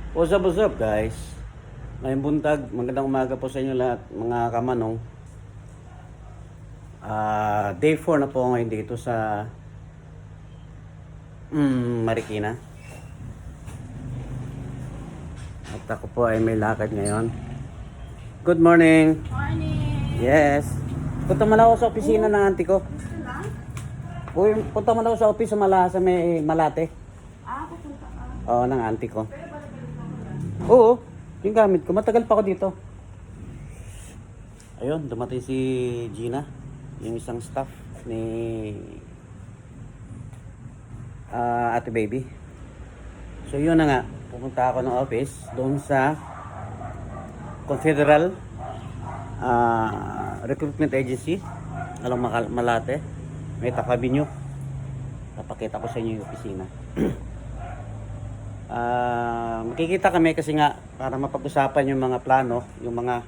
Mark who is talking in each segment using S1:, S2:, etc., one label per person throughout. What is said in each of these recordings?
S1: What's up guys? Ngayong buntag, magandang umaga po sa inyo lahat mga kamanong. Day 4 na po ngayon dito sa Marikina. At ako po ay may lakad ngayon. Good morning!
S2: Morning!
S1: Yes! Punta man ako sa opisina ng auntie ko. Uy, punta man ako sa office sa may Malate.
S2: Pupunta ka.
S1: Oo, ng auntie ko. Oo, yung gamit ko. Matagal pa ako dito. Ayun, dumating si Gina, yung isang staff ni Ate Baby. So yun na nga, pupunta ako ng office doon sa Confederal Recruitment Agency, alam Malate, may Avenue. Papakita ko sa inyo yung opisina. Makikita kami kasi nga para mapag-usapan yung mga plano, yung mga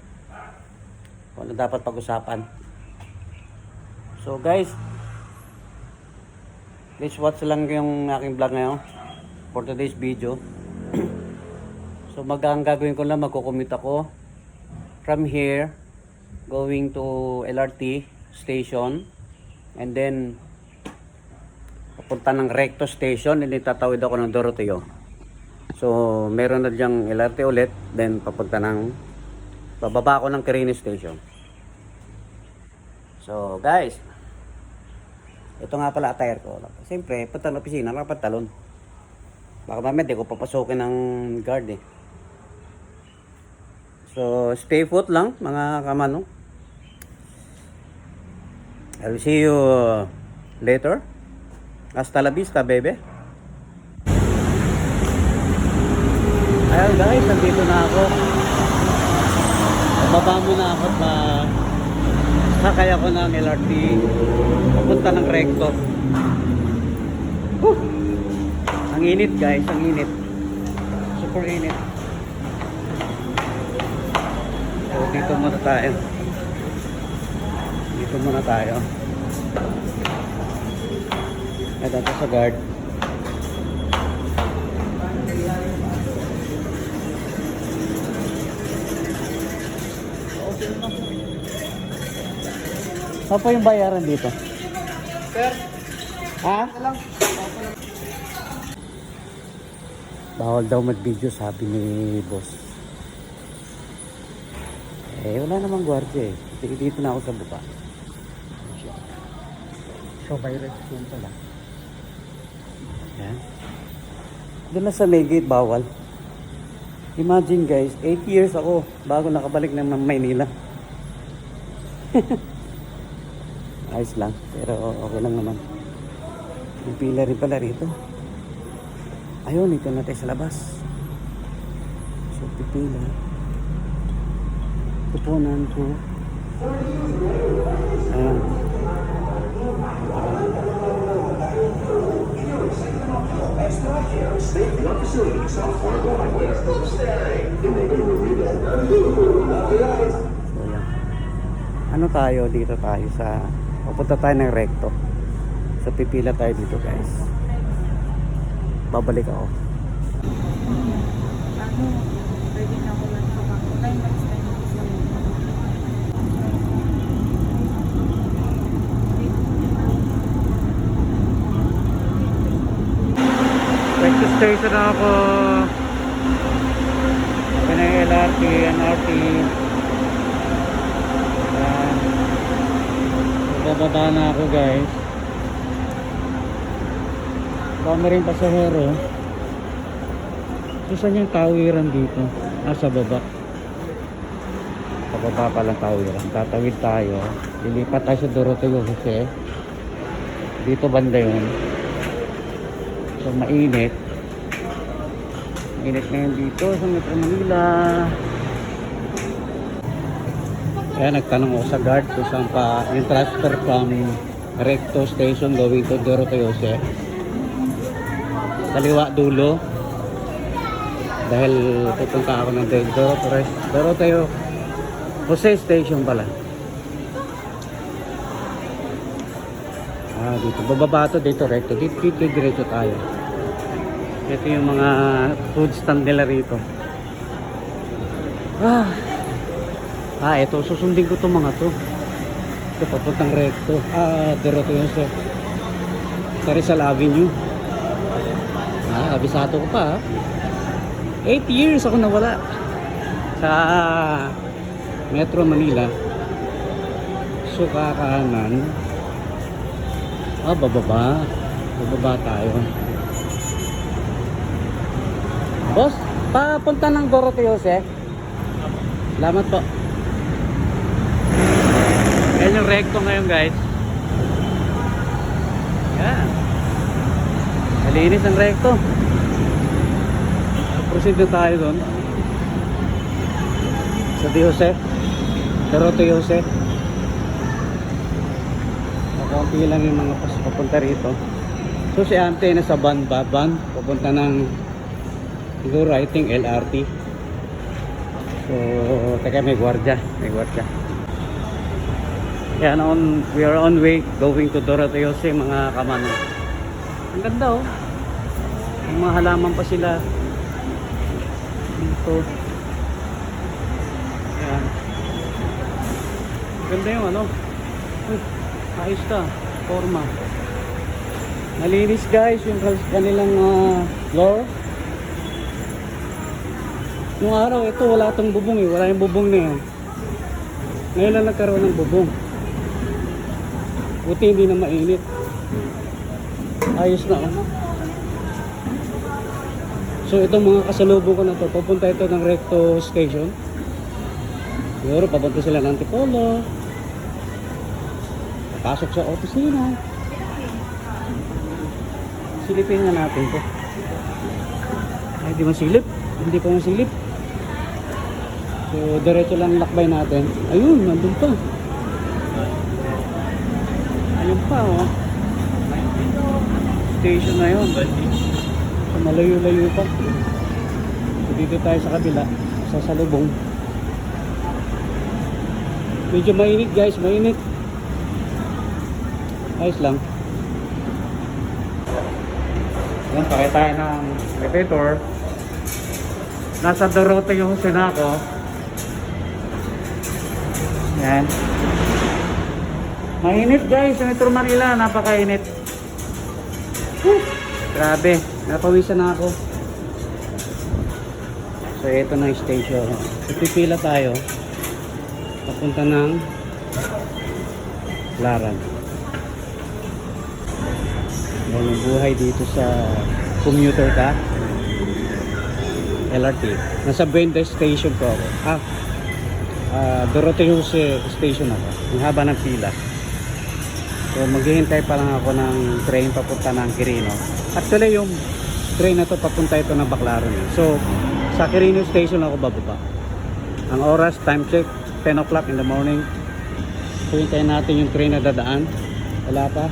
S1: kung ano dapat pag-usapan. So guys, please watch lang yung aking vlog ngayon for today's video. So ang gagawin ko lang, magko-commute ako from here going to LRT station and then papunta ng Recto station and then tatawid ako ng Doroteo. So, meron na diyang LRT ulit. Then, bababa ako ng Quirino Station. So, guys. Ito nga pala attire ko. Siyempre, punta ng opisina, nakapantalon. Baka mamaya, di ko papasukin ng guard eh. So, stay put lang, mga kamano. I'll see you later. Hasta la vista, baby. Ayan guys, nandito na ako. Bababa muna ako pa sakay ako ng LRT papunta ng Recto. Ang init guys, ang init. Super init. So dito muna tayo. Dito muna tayo. Ito sa guard. Ano po yung bayaran dito?
S2: Sir,
S1: Ha?
S2: lang.
S1: Bawal daw mag-video sabi ni boss. Wala namang gwardiya eh. Dito na ako sa buka. So, virus yun pala. Yan. Doon na sa may gate, bawal. Imagine guys, 8 years ako bago nakabalik ng Maynila. Ayos lang, pero okay lang naman. May pila rin pala rito. Ayun, ito na tayo sa labas. So, pipila. Pupunan ko. Ayan. So, yan. Ano tayo? Dito tayo sa papunta tayo ng Recto. So pipila tayo dito guys. Babalik ako.
S2: Pwede na ako lang sa bangko. 9 months na yung isa mo.
S1: Recto station na ako. Ito na yung LRT, NRT. Bababa na ako guys. Dami rin pasahero. So saan yung tawiran dito? Sa baba. Sa baba palang tawiran. Tatawid tayo. Lilipat tayo sa Doroteo Jose. Dito banda yun. So mainit. Mainit ngayon dito sa Metro Manila. Kaya nagtanong ako sa guard kung saan pa yung transfer from Recto Station going to Doroteo Jose. Kaliwa dulo. Dahil pupunta ako ng Doroteo Jose Station pala. Dito bababa to, dito recto. Dito diretso tayo. Ito yung mga food stand nila rito. Ito. Susundin ko itong mga to. Ito, papuntang recto. Diretso yun sa Rizal Avenue. Abisado ko pa. 8 years ako nawala sa Metro Manila. So, kakanan. Bababa. Bababa tayo. Boss, papunta ng Dorothy Jose. Salamat po. Yan yung recto ngayon, guys. Yan. Malinis ang recto. Proceed na tayo doon. Sa Di Jose. Dorothy Jose. Kaunti lang yung mga papunta rito. So si Ante na sa van. Papunta ng siguro I think LRT. So teka, may gwardiya. Yan, we are on way going to Dorothy Jose, mga kamano. Ang ganda oh. Ang mga halaman pa sila dito. Yan. Ganda yung ano. Ayos ka, forma. Malinis guys yung kanilang floor. Nung araw ito wala itong bubong eh. Wala yung bubong na yan. Ngayon lang nagkaroon ng bubong. Buti hindi na mainit. Ayos na oh. So itong mga kasalubong ko na to, pupunta ito ng Recto Station. Siguro papunta sila ng Antipolo. Pasok sa opisina. Silipin nga natin to. Ay, di masilip. Hindi pa masilip. So, diretso lang lakbay natin. Ayun, nandun pa. Ayun pa, oh. Station na yun. So, malayo-layo pa. So, dito tayo sa kabila. Sa salubong. Medyo mainit, guys. Mainit. Ayos lang. Yan, pakita tayo ng elevator. Nasa Dorothy Jose na ako. Yan. Mainit guys, sa Metro Manila, napakainit. Grabe, napawisan na ako. So ito na yung station. Pipila tayo. Papunta ng Laran. Yan yung buhay dito sa commuter ka. LRT. Nasa Buendia Station po ako. Dorothy Jose Station ako. Yung haba ng pila. So maghihintay pa lang ako ng train papunta ng Quirino. Actually yung train na to papunta ito ng Baclaran. So sa Quirino Station ako bababa. Ang oras, time check, 10 o'clock in the morning. So hintayin natin yung train na dadaan. Wala pa.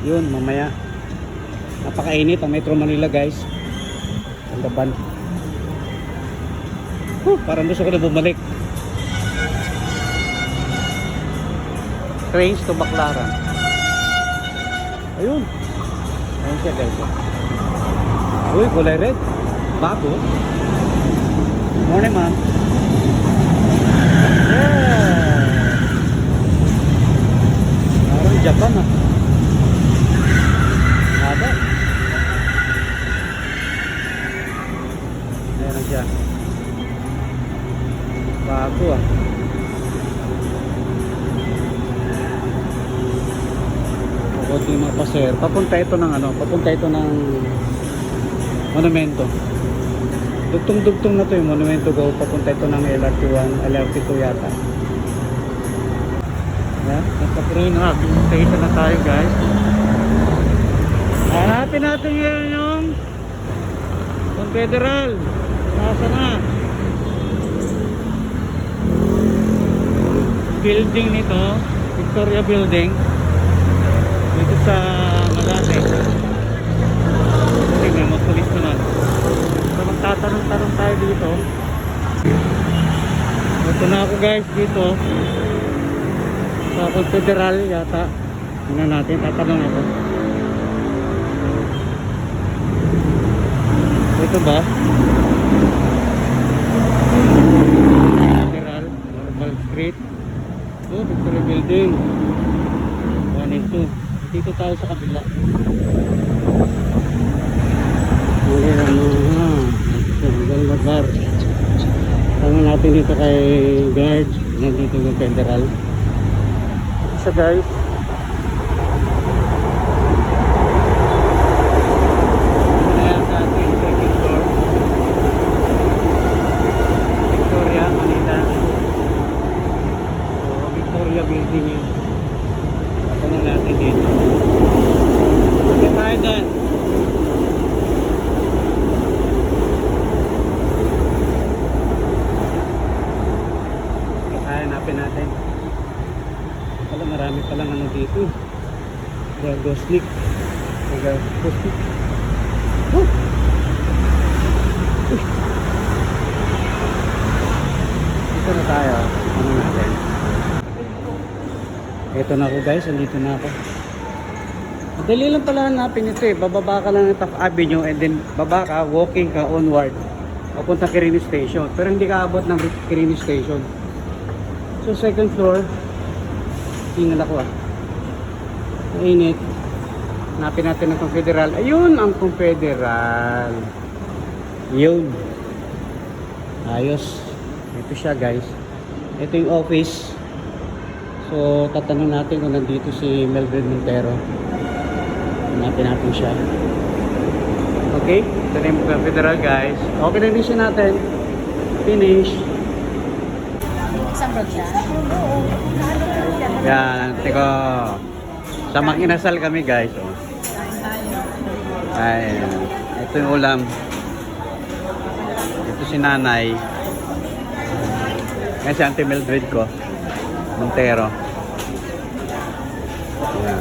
S1: Yun, mamaya. Napakainit ang Metro Manila guys. Ang gaban. Parang gusto ko na bumalik. Trains to Baclaran. Ayun. Ayun siya guys. Uy, kulay red. Bago. Morning ma'am. Yeah. Parang Japan ah. Haba. Ayan na siya. Bago ah. Kunti mga paser. Papunta ito ng ano, papunta ito ng Monumento. Dugtong-dugtong na to yung Monumento Go. Papunta ito ng LRT1, LRT2 yata. Yan, nasa Quirino station na tayo guys. Hanapin natin ngayon yung Confederal. Nasa na? Building nito, Victoria Building. Dito sa Malate. Okay, may mga police naman. So magtatanong-tanong tayo dito. Ito na ako guys dito sa Confederal yata. Tingnan natin, tatanong ako. Ito ba? Federal, Normal Street. Ito, Victory Building. 1 and 2. Dito tayo sa kabila. Ayan, Hanggang lugar. Tama natin dito kay guard. Nandito yung Federal. Isa guys. Ayan sa ating second floor. Victoria, Manila. So, Victoria Building yun. Tama natin dito. Okay tayo dyan. Hanapin natin. Pala marami palang ano dito. Gosnik. Gosnik. Oh! Dito na tayo. Ano natin? Ito na ako guys. Andito na ako. Madali lang pala hanapin ito eh. Bababa ka lang ng Taft Avenue and then baba ka, walking ka onward. Papunta Quirino Station. Pero hindi ka abot ng Quirino Station. So second floor, tingnan ako mainit. Hanapin natin ang Confederal. Ayun ang Confederal. Yun. Ayos. Ito siya guys. Ito yung office. So tatanong natin kung nandito si Mildred Montero. Hanapin natin siya. Okay. Ito na yung Confederal guys. Okay na din siya natin. Finish.
S2: Isang bag siya?
S1: Yan, teko. Sa Makinasal kami guys. Oh. Ay, ito yung ulam. Ito si nanay. Yan si Auntie Mildred ko. Montero. Yan.